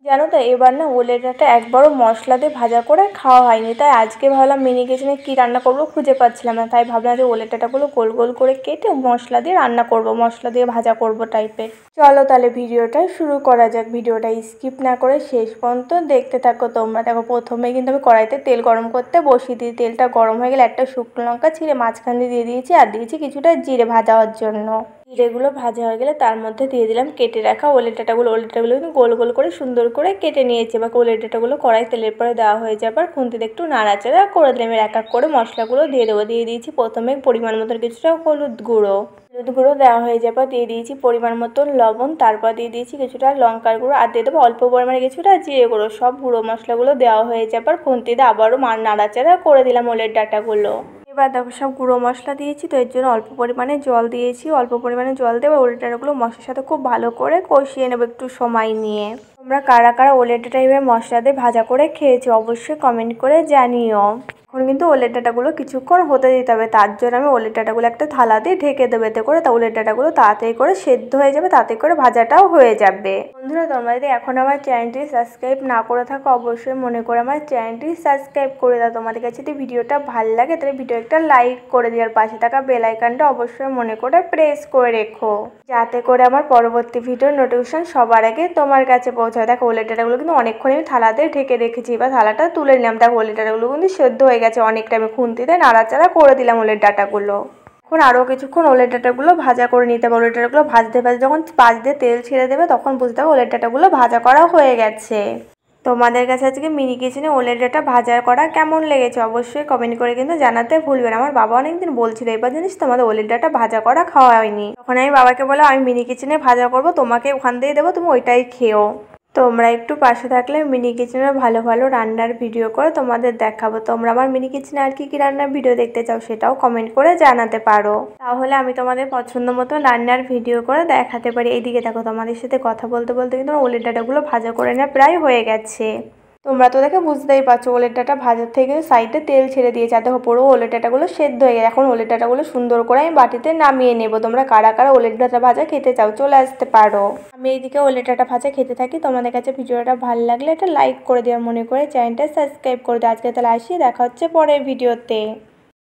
জানো তো এবার না ওলের ডাঁটা একবারও মশলা দিয়ে ভাজা করে খাওয়া হয়নি, তাই আজকে ভাবলাম মিনি কিচেনে কী রান্না করবো খুঁজে পাচ্ছিলাম না, তাই ভাবলাম যে ওলের ডাঁটাগুলো গোল গোল করে কেটে মশলা দিয়ে রান্না করব, মশলা দিয়ে ভাজা করব টাইপের। চলো তাহলে ভিডিওটা শুরু করা যাক। ভিডিওটা স্কিপ না করে শেষ পর্যন্ত দেখতে থাকো তোমরা। দেখো প্রথমে কিন্তু আমি কড়াইতে তেল গরম করতে বসিয়ে দিই। তেলটা গরম হয়ে গেলে একটা শুকনো লঙ্কা ছিঁড়ে মাঝখান দিয়ে দিয়েছি, আর দিয়েছি কিছুটা জিরে ভাজা হওয়ার জন্য। জিরেগুলো ভাজা হয়ে গেলে তার মধ্যে দিয়ে দিলাম কেটে রাখা ওলের ডাঁটাগুলো। ওলের ডাঁটাগুলো কিন্তু গোল গোল করে সুন্দর করে কেটে নিয়েছি। এবার ওলের ডাঁটাগুলো কড়াই তেলের পরে দেওয়া হয়ে যাবার খুন্তিতে একটু নাড়াচাড়া করে দিলাম। এবার এক এক করে মশলাগুলো দিয়ে দেবো। দিয়ে দিয়েছি প্রথমে পরিমাণ মতন কিছুটা হলুদ গুঁড়ো দেওয়া হয়ে যাবার দিয়ে দিয়েছি পরিমাণ মতন লবণ, তারপর দিয়ে দিয়েছি কিছুটা লঙ্কার গুঁড়ো, আর দিয়ে দেবো অল্প পরিমাণে কিছুটা জিরে গুঁড়ো। সব গুঁড়ো মশলাগুলো দেওয়া হয়ে যাবার খুন্তিতে আবারও নাড়াচাড়া করে দিলাম ওলের ডাঁটাগুলো। এবার দেখো সব গুঁড়ো মশলা দিয়েছি, তো এর জন্য অল্প পরিমাণে জল দিয়েছি। অল্প পরিমাণে জল দেবো, ওলের ডাঁটাগুলো মশলার সাথে খুব ভালো করে কষিয়ে নেবো একটু সময় নিয়ে। তোমরা কারা কারা ওলের ডাঁটা এইভাবে মশলা দিয়ে ভাজা করে খেয়েছো অবশ্যই কমেন্ট করে জানিও। এখন কিন্তু ওলের ডাঁটাগুলো কিছুক্ষণ হতে দিতে হবে, তার জন্য আমি ওলের ডাঁটাগুলো একটা থালা দিয়ে ঢেকে দেবো, এতে করে তা ওলের ডাঁটাগুলো তাড়াতাড়ি করে সেদ্ধ হয়ে যাবে, তাড়াতাড়ি করে ভাজাটাও হয়ে যাবে। বন্ধুরা তোমরা যদি এখন আমার চ্যানেলটি সাবস্ক্রাইব না করে থাকো অবশ্যই মনে করে আমার চ্যানেলটি সাবস্ক্রাইব করে দাও। তোমাদের কাছে যদি ভিডিওটা ভালো লাগে তাহলে ভিডিও একটা লাইক করে দিও, আর পাশে থাকা বেল আইকনটা অবশ্যই মনে করে প্রেস করে রেখো, যাতে করে আমার পরবর্তী ভিডিওর নোটিফিকেশন সবার আগে তোমার কাছে পৌঁছায়। দেখো ওলের ডাঁটাগুলো কিন্তু অনেকক্ষণ আমি থালাতে ঢেকে রেখেছি, এবার থালাটা তুলে নিলাম। দেখো ওলের ডাঁটাগুলো কিন্তু সেদ্ধ হয়ে গেছে অনেকটা। আমি খুন্তিতে নাড়াচাড়া করে দিলাম ওলের ডাঁটাগুলো। এখন আরও কিছুক্ষণ ওলের ডাঁটাগুলো ভাজা করে নিতে হবে। ওলের ডাঁটাগুলো ভাজতে ভাজতে যখন পাশ দিয়ে তেল ছেড়ে দেবে তখন বুঝতে হবে ওলের ডাঁটাগুলো ভাজা করা হয়ে গেছে। তোমাদের কাছে আজকে মিনি কিচেনে ওলের ডাঁটা ভাজা করা কেমন লেগেছে অবশ্যই কমেন্ট করে কিন্তু জানাতে ভুলবে না। আমার বাবা অনেকদিন বলছিল এবার জানিস তোমাদের ওলের ডাঁটা ভাজা করা খাওয়া হয়নি, তখন আমি বাবাকে বললাম আমি মিনি কিচেনে ভাজা করবো, তোমাকে ওখান দিয়ে দেবো, তুমি ওইটাই খেও। তোমরা একটু পাশে থাকলে মিনি কিচেনের ভালো ভালো রান্নার ভিডিও করে তোমাদের দেখাবো। তোমরা আমার মিনি কিচেনে আর কি কি রান্নার ভিডিও দেখতে চাও সেটাও কমেন্ট করে জানাতে পারো, তাহলে আমি তোমাদের পছন্দ মতো রান্নার ভিডিও করে দেখাতে পারি। এইদিকে দেখো তোমাদের সাথে কথা বলতে বলতে কিন্তু ওলের ডাঁটাগুলো ভাজা করে নেওয়া প্রায় হয়ে গেছে। তোমরা তো দেখে বুঝতেই পারছো ওলের ডাঁটা ভাজার থেকে কিন্তু সাইডে তেল ছেড়ে দিয়েছে, আর দেখো পুরো ওলের ডাঁটাগুলো সেদ্ধ হয়ে গেছে। এখন ওলের ডাঁটাগুলো সুন্দর করে আমি বাটিতে নামিয়ে নেবো। তোমরা কারা কারা ওলের ডাঁটা ভাজা খেতে চাও চলে আসতে পারো। আমি এইদিকে ওলের ডাঁটা ভাজা খেতে থাকি। তোমাদের কাছে ভিডিওটা ভালো লাগলে একটা লাইক করে দেওয়ার মনে করে চ্যানেলটা সাবস্ক্রাইব করে দিও। আজকে তাহলে আসি, দেখা হচ্ছে পরের ভিডিওতে।